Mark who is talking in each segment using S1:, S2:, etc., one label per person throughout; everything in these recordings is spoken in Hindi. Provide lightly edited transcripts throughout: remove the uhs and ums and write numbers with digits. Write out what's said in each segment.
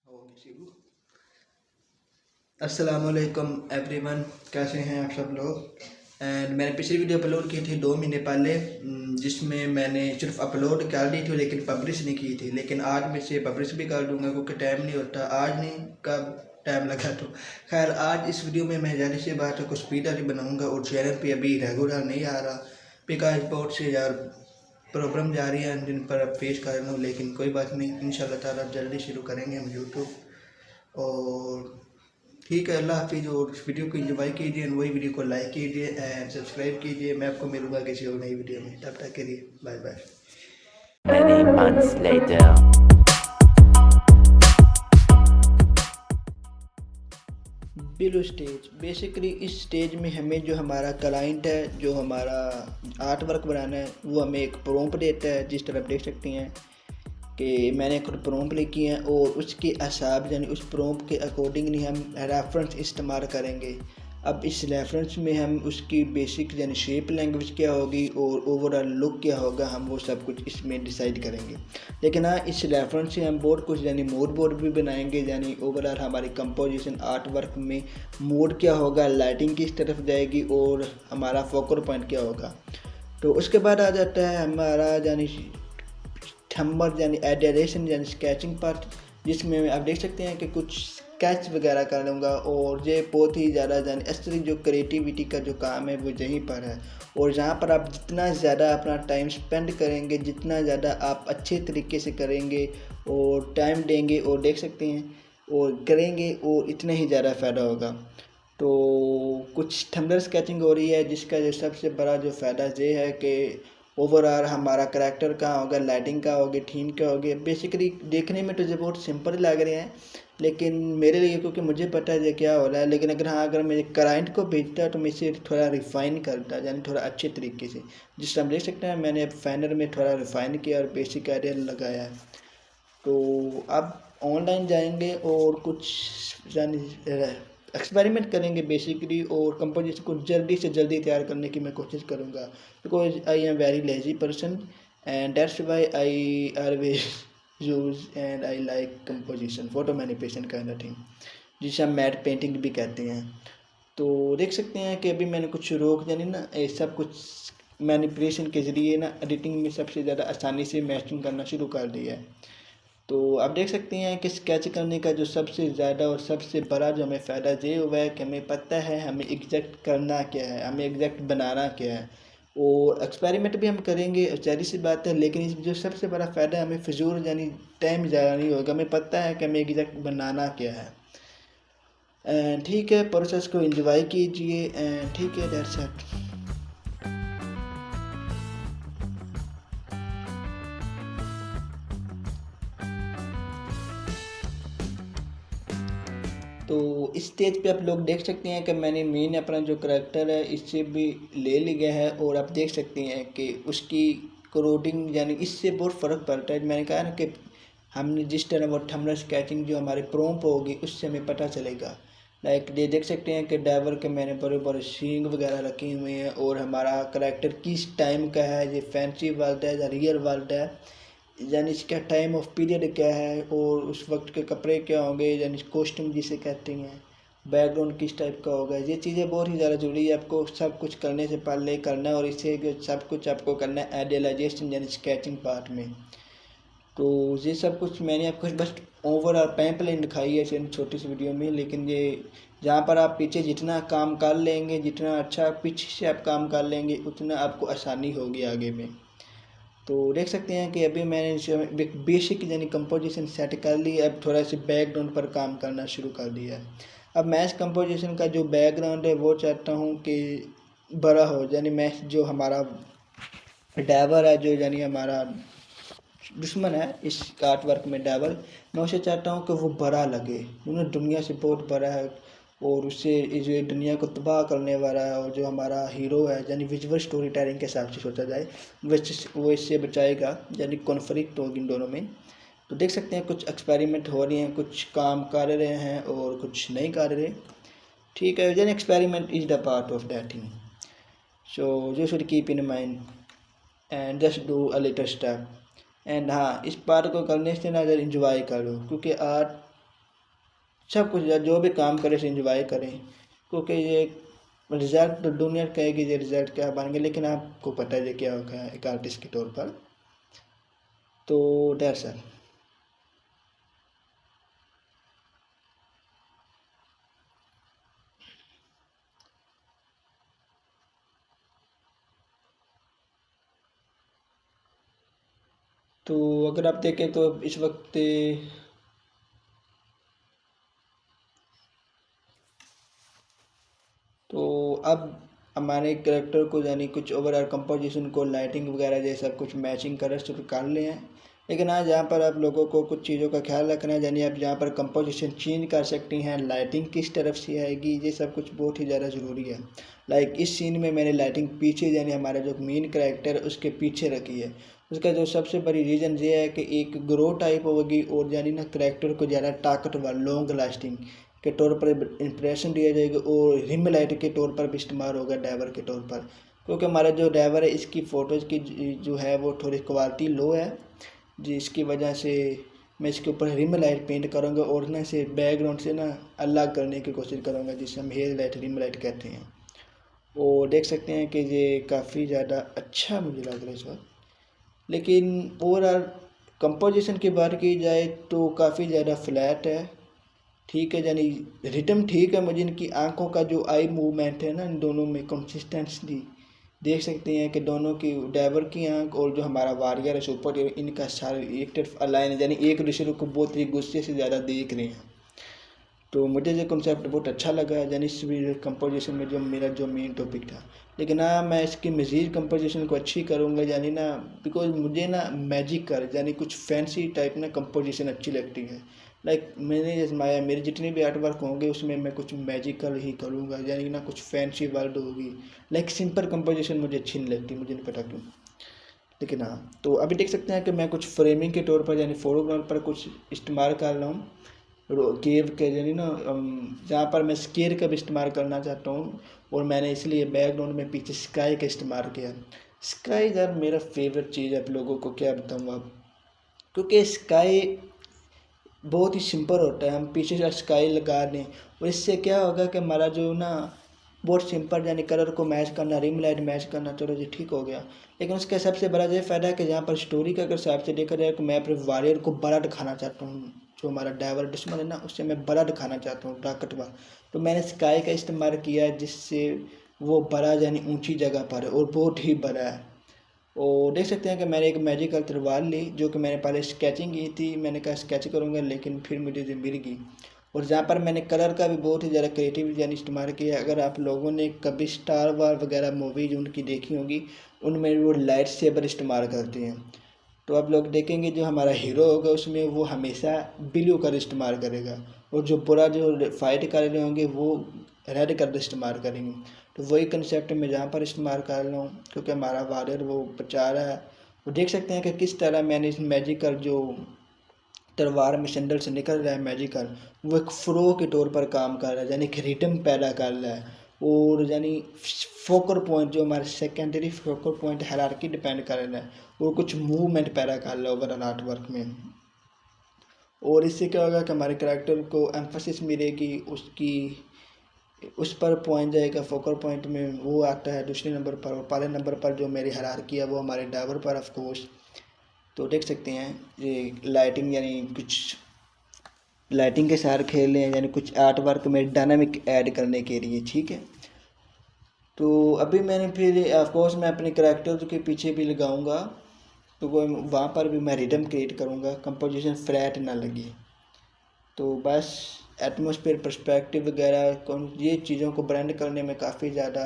S1: ओके शुरू। अस्सलामुअलैकुम एवरीवन, कैसे हैं आप सब लोग। एंड मैंने पिछली वीडियो अपलोड की थी 2 महीने पहले, जिसमें मैंने सिर्फ अपलोड कर दी थी लेकिन पब्लिश नहीं की थी। लेकिन आज मैं इसे पब्लिश भी कर दूंगा क्योंकि टाइम नहीं होता, आज नहीं कब टाइम लगा तो खैर। आज इस वीडियो में मैं ज़्यादा सी बात है कुछ स्पीड वाली बनाऊँगा और चैनल पे अभी रेगुलर नहीं आ रहा बिकॉज बहुत से यार प्रॉब्लम जा रही है जिन पर अब फेस कर रहा हूँ। लेकिन कोई बात नहीं, इंशाल्लाह ताला जल्दी शुरू करेंगे हम यूट्यूब। और ठीक है, अल्लाह हाफिज़। और इस वीडियो को एंजॉय कीजिए, वही वीडियो को लाइक कीजिए एंड सब्सक्राइब कीजिए। मैं आपको मिलूंगा किसी और नई वीडियो में, तब तक के लिए bye bye.
S2: Many months later.
S1: Below stage basically इस स्टेज में हमें जो हमारा क्लाइंट है, जो हमारा आर्ट वर्क बनाना है, वो हमें एक प्रॉम्प्ट देता है। जिस तरह आप देख सकते हैं कि मैंने खुद प्रॉम्प्ट लिखी है और उसके हिसाब यानी उस प्रॉम्प्ट के अकॉर्डिंगली हम रेफरेंस इस्तेमाल करेंगे। अब इस रेफरेंस में हम उसकी बेसिक यानी शेप लैंग्वेज क्या होगी और ओवरऑल लुक क्या होगा, हम वो सब कुछ इसमें डिसाइड करेंगे। लेकिन हाँ, इस रेफरेंस से हम बहुत कुछ यानी मूड बोर्ड भी बनाएंगे, यानी ओवरऑल हमारी कंपोजिशन आर्ट वर्क में मूड क्या होगा, लाइटिंग किस तरफ जाएगी और हमारा फोकल पॉइंट क्या होगा। तो उसके बाद आ जाता है हमारा यानी थंबर यानी एडरेशन यानी स्केचिंग पार्ट, जिसमें आप देख सकते हैं कि कुछ स्केच वगैरह कर लूँगा। और ये बहुत ही ज़्यादा यानी असली जो क्रिएटिविटी का जो काम है वो यहीं पर है। और जहाँ पर आप जितना ज़्यादा अपना टाइम स्पेंड करेंगे, जितना ज़्यादा आप अच्छे तरीके से करेंगे और टाइम देंगे और देख सकते हैं और करेंगे, और इतना ही ज़्यादा फ़ायदा होगा। तो कुछ थंबनेल स्केचिंग हो रही है, जिसका जो सबसे बड़ा जो फ़ायदा ये है कि ओवरऑल हमारा करैक्टर कहाँ होगा, लाइटिंग का होगी, थीम क्या होगी। बेसिकली देखने में तो ये बहुत सिंपल लग रहे हैं, लेकिन मेरे लिए क्योंकि मुझे पता है ये क्या हो रहा है। लेकिन अगर हाँ, अगर मेरे क्लाइंट को भेजता है तो मैं इसे थोड़ा रिफ़ाइन करता, यानी थोड़ा अच्छे तरीके से। जिस तरह हम देख सकते हैं मैंने अब फाइनल में थोड़ा रिफ़ाइन किया और बेसिक आइडिया लगाया है। तो अब ऑनलाइन जाएंगे और कुछ यानी एक्सपेरिमेंट करेंगे बेसिकली, और कंपोजिशन को जल्दी से जल्दी तैयार करने की मैं कोशिश करूँगा। Because I am very lazy person and that's why I always use and I like composition, photo manipulation kind of thing, जिसे हम मैट पेंटिंग भी कहते हैं। तो देख सकते हैं कि अभी मैंने कुछ रोक यानी ना ये सब कुछ मैनिपुलेशन के ज़रिए ना एडिटिंग में सबसे ज़्यादा आसानी से मैचिंग करना शुरू कर दिया है। तो आप देख सकते हैं कि स्केच करने का जो सबसे ज़्यादा और सबसे बड़ा जो हमें फ़ायदा ये हुआ है कि हमें पता है हमें एग्जैक्ट करना क्या है, हमें एग्जैक्ट बनाना क्या है। और एक्सपेरिमेंट भी हम करेंगे, जाहिर सी बात है। लेकिन इस जो सबसे बड़ा फ़ायदा है, हमें फिजूल यानी टाइम ज़्यादा नहीं होगा, हमें पता है कि हमें एग्जैक्ट बनाना क्या है। ठीक है, प्रोसेस को एंजॉय कीजिए। ठीक है, दैट्स इट। तो इस स्टेज पे आप लोग देख सकते हैं कि मैंने मेन अपना जो करैक्टर है इससे भी ले लिया है, और आप देख सकते हैं कि उसकी कोडिंग यानी इससे बहुत फ़र्क पड़ता है। मैंने कहा ना कि हमने जिस तरह वो थंबनेल स्केचिंग जो हमारे प्रॉम्प्ट होगी उससे हमें पता चलेगा। लाइक ये देख सकते हैं कि ड्राइवर के मैंने बड़े बड़े सींग वगैरह रखे हुए हैं, और हमारा करैक्टर किस टाइम का है, ये फैंसी वर्ल्ड है या रियल वर्ल्ड है, यानी इसका टाइम ऑफ पीरियड क्या है, और उस वक्त के कपड़े क्या होंगे यानी कॉस्ट्यूम जिसे कहते हैं, बैकग्राउंड किस टाइप का होगा। ये चीज़ें बहुत ही ज़्यादा ज़रूरी है आपको सब कुछ करने से पहले करना है, और इससे सब कुछ आपको करना है आइडियलाइजेशन यानी स्केचिंग पार्ट में। तो ये सब कुछ मैंने आपको बस ओवरऑल पैम्पलेट दिखाई है इस छोटी सी वीडियो में। लेकिन ये जहाँ पर आप पीछे जितना काम कर लेंगे, जितना अच्छा पीछे से आप काम कर लेंगे, उतना आपको आसानी होगी आगे में। तो देख सकते हैं कि अभी मैंने बेसिक यानी कंपोजिशन सेट कर ली है, अब थोड़ा सा बैकग्राउंड पर काम करना शुरू कर दिया है। अब मैं इस कंपोजिशन का जो बैकग्राउंड है वो चाहता हूँ कि बड़ा हो, यानी मैं जो हमारा ड्राइवर है, जो यानी हमारा दुश्मन है इस आर्ट वर्क में ड्राइवर, मैं उसे चाहता हूँ कि वो बड़ा लगे, उन्हें दुनिया से बहुत बड़ा है और उससे जो दुनिया को तबाह करने वाला है। और जो हमारा हीरो है यानी विजुअल स्टोरी टेलिंग के हिसाब से सोचा जाए वो इससे बचाएगा, यानी कॉन्फ्लिक्ट होगी इन दोनों में। तो देख सकते हैं कुछ एक्सपेरिमेंट हो रहे हैं, कुछ काम कर रहे हैं और कुछ नहीं कर रहे। ठीक है, यानी experiment is the part of that thing, so you should keep in mind and just do a little step. And हाँ, इस पार्ट को करने से ना अगर इंजॉय करो, क्योंकि आर्ट सब कुछ जो भी काम करें इसे इंजॉय करें, क्योंकि ये रिज़ल्ट तो दुनिया कहेगी ये रिज़ल्ट क्या बन गया, लेकिन आपको पता है ये क्या होगा एक आर्टिस्ट के तौर पर। तो दैट्स ऑल। तो अगर आप देखें तो इस वक्त तो अब हमारे कैरेक्टर को यानी कुछ ओवरऑल कंपोजिशन को लाइटिंग वगैरह जैसा कुछ मैचिंग कलर शुरू कर लिए हैं, लेकिन आज यहाँ पर आप लोगों को कुछ चीज़ों का ख्याल रखना है। यानी आप यहाँ पर कंपोजिशन चेंज कर सकती हैं, लाइटिंग किस तरफ से आएगी, ये सब कुछ बहुत ही ज़्यादा ज़रूरी है। लाइक इस सीन में मैंने लाइटिंग पीछे यानी हमारा जो मेन कैरेक्टर है उसके पीछे रखी है। उसका जो सबसे बड़ी रीज़न ये है कि एक ग्रो टाइप होगी और यानी ना कैरेक्टर को ज़्यादा ताकतवर लॉन्ग लास्टिंग के तौर पर इंप्रेशन दिया जाएगा, और रिम लाइट के तौर पर भी इस्तेमाल होगा ड्राइवर के तौर पर, क्योंकि हमारा जो ड्राइवर है इसकी फ़ोटोज़ की जो है वो थोड़ी क्वालिटी लो है, जिसकी वजह से मैं इसके ऊपर रिम लाइट पेंट करूँगा और ना इसे बैकग्राउंड से ना अलग करने की कोशिश करूँगा, जिसे हम हेयर लाइट रिम लाइट कहते हैं। और देख सकते हैं कि ये काफ़ी ज़्यादा अच्छा मुझे लग रहा है इस वक्त। लेकिन ओवरऑल कंपोजिशन की बात की जाए तो काफ़ी ज़्यादा फ्लैट है, ठीक है, यानी रिदम ठीक है। मुझे इनकी आंखों का जो आई मूवमेंट है ना, इन दोनों में कंसिस्टेंसी देख सकते हैं कि दोनों की ड्राइवर की आंख और जो हमारा वारियर है सुपर हीरो, इनका सारा एक तरफ अलाइन है, यानी एक दूसरे को बहुत ही गुस्से से ज़्यादा देख रहे हैं। तो मुझे ये कॉन्सेप्ट बहुत अच्छा लगा, यानी इस कंपोजिशन में जो मेरा जो मेन टॉपिक था। लेकिन हाँ, मैं इसकी मज़ीद कंपोजिशन को अच्छी करूँगा, यानी ना बिकॉज मुझे ना मैजिकल यानी कुछ फैंसी टाइप ना कंपोजिशन अच्छी लगती है। लाइक मैंने आजमाया, मेरे जितने भी आर्ट वर्क होंगे उसमें मैं कुछ मैजिकल ही करूँगा, यानी ना कुछ फैंसी वर्ड होगी। लाइक सिंपल कंपोजिशन मुझे अच्छी नहीं लगती, मुझे नहीं पता क्यों। लेकिन हाँ, तो अभी देख सकते हैं कि मैं कुछ फ्रेमिंग के तौर पर यानी फोटोग्राफ पर कुछ इस्तेमाल कर रहा हूँ केव के, यानी ना जहाँ पर मैं स्केयर का भी इस्तेमाल करना चाहता हूँ, और मैंने इसलिए बैकग्राउंड में पीछे स्काई का इस्तेमाल किया। स्काई यार मेरा फेवरेट चीज़ है, आप लोगों को क्या बताऊँ अब, क्योंकि स्काई बहुत ही सिंपल होता है। हम पीछे से स्काई लगा दें और इससे क्या होगा कि हमारा जो ना बहुत सिंपल यानी कलर को मैच करना, रिम लाइट मैच करना, चलो जी ठीक हो गया। लेकिन उसका सबसे बड़ा ये फ़ायदा है कि यहाँ पर स्टोरी का अगर हिसाब से देखा जाए तो मैं अपने वॉरियर को बड़ा दिखाना चाहता हूँ, जो हमारा ड्राइवर दुश्मन है ना उससे मैं बड़ा दिखाना चाहता हूँ ताकतवर। तो मैंने स्काई का इस्तेमाल किया है जिससे वो बड़ा यानी ऊंची जगह पर है और बहुत ही बड़ा है। और देख सकते हैं कि मैंने एक मैजिकल तलवार ली जो कि मैंने पहले स्केचिंग की थी, मैंने कहा स्केच करूँगा, लेकिन फिर मुझे जो मिल गई। और जहाँ पर मैंने कलर का भी बहुत ही ज़्यादा क्रिएटिव यानी इस्तेमाल किया। अगर आप लोगों ने कभी स्टार वार वगैरह मूवीज उनकी देखी होगी, उनमें वो लाइट सेबर इस्तेमाल करते हैं। तो आप लोग देखेंगे जो हमारा हीरो होगा उसमें वो हमेशा ब्लू कलर इस्तेमाल करेगा, और जो बुरा जो फाइट कर रहे होंगे वो रेड कलर इस्तेमाल करेंगे। तो वही कंसेप्ट मैं जहाँ पर इस्तेमाल कर रहा हूँ, क्योंकि हमारा वारियर वो बचा रहा है। वो देख सकते हैं कि किस तरह मैंने इस मैजिकल जो तलवार में संडल से निकल रहा है मैजिकल, वो एक फ्लो के तौर पर काम कर रहा है, यानी कि रिदम पैदा कर रहा है। और यानी फोकल पॉइंट जो हमारे secondary focal point hierarchy depend कर रहा है, वो कुछ मूवमेंट पैदा कर रहा है ओवरऑल आर्ट वर्क में। और इससे क्या होगा कि हमारे करैक्टर को एम्फोसिस मिलेगी, उसकी उस पर पॉइंट जाएगा फोकल पॉइंट में, वो आता है दूसरे नंबर पर। और पहले नंबर पर जो मेरी हायरार्की है वो हमारे ड्राइवर पर ऑफ कोर्स। तो देख सकते हैं ये लाइटिंग यानी कुछ लाइटिंग के साथ खेल रहे हैं, यानी कुछ आर्ट वर्क में डायनामिक ऐड करने के लिए, ठीक है। तो अभी मैंने फिर ऑफकोर्स मैं अपने करैक्टर के पीछे भी लगाऊंगा, तो वो वहाँ पर भी मैं रिदम क्रिएट करूँगा, कंपोजिशन फ्लैट ना लगे। तो बस एटमॉस्फेयर पर्सपेक्टिव वगैरह कौन ये चीज़ों को ब्रांड करने में काफ़ी ज़्यादा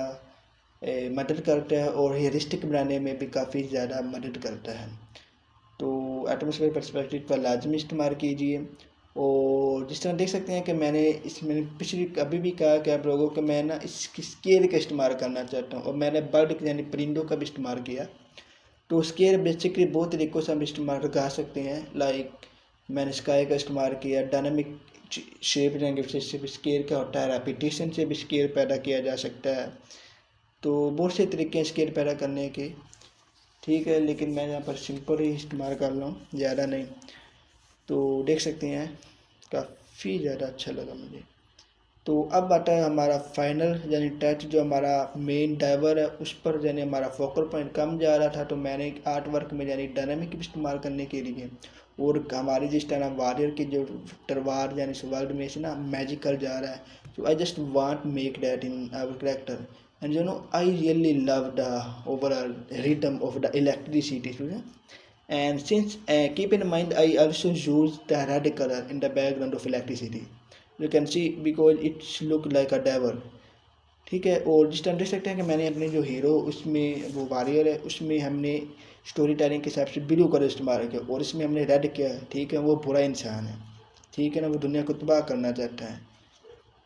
S1: मदद करता है, और रियलिस्टिक बनाने में भी काफ़ी ज़्यादा मदद करता है। तो एटमॉस्फेयर पर्सपेक्टिव का लाजमी इस्तेमाल कीजिए। और जिस तरह देख सकते हैं कि मैंने पिछली अभी भी कहा कि आप लोगों को मैं ना इसकी स्केल का इस्तेमाल करना चाहता हूँ, और मैंने बर्ड यानी परिंदों का भी इस्तेमाल किया। तो स्केल बेसिकली बहुत तरीक़ों से हम इस्तेमाल कर सकते हैं। लाइक मैंने स्काई का इस्तेमाल किया, डायनामिक शेप से स्केल का होता है, रेपिटेशन से भी स्केल पैदा किया जा सकता है। तो बहुत से तरीके हैं स्केल पैदा करने के, ठीक है, लेकिन मैं यहाँ पर सिंपल ही इस्तेमाल कर रहा हूँ, ज़्यादा नहीं। तो देख सकते हैं काफ़ी ज़्यादा अच्छा लगा मुझे। तो अब आता है हमारा फाइनल यानी टच, जो हमारा मेन डाइवर है उस पर यानी हमारा फोकल पॉइंट कम जा रहा था, तो मैंने आर्ट वर्क में यानी डायनामिक इस्तेमाल करने के लिए और हमारी जिस तरह वारियर की जो तलवार यानी इस वर्ल्ड में से ना मैजिकल जा रहा है, so I just want make that in our character, and you know I really love the overall rhythm of the electricity, you know? And since keep in mind I also use the red color in the background of electricity, you can see because it look like a devil, ठीक है। और जिस तरह देख सकते हैं कि मैंने अपने जो हीरो उसमें वो वॉरियर है उसमें हमने स्टोरी टेलिंग के हिसाब से ब्लू कलर इस्तेमाल किया और इसमें हमने रेड किया है, ठीक है। वो बुरा इंसान है, ठीक है ना, वो दुनिया को तबाह करना चाहता है।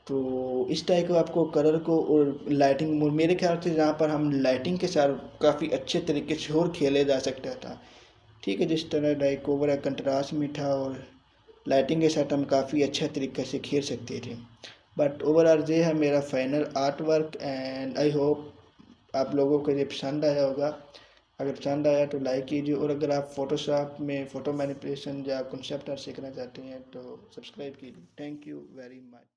S1: तो इस टाइप का आपको कलर को और लाइटिंग, मेरे ख्याल से जहाँ पर हम लाइटिंग के साथ काफ़ी अच्छे तरीके से और खेले जा सकता था, ठीक है। जिस तरह लाइक ओवर कंट्रास्ट में था और लाइटिंग के साथ हम काफ़ी अच्छा तरीके से खेल सकते थे। बट ओवरऑल ये है मेरा final art work, and I hope आप लोगों को ये पसंद आया होगा। अगर पसंद आया तो लाइक कीजिए, और अगर आप फोटोशॉप में फ़ोटो मैनिपुलेशन या कंसेप्ट आर्ट सीखना चाहते हैं तो सब्सक्राइब कीजिए। Thank you very much.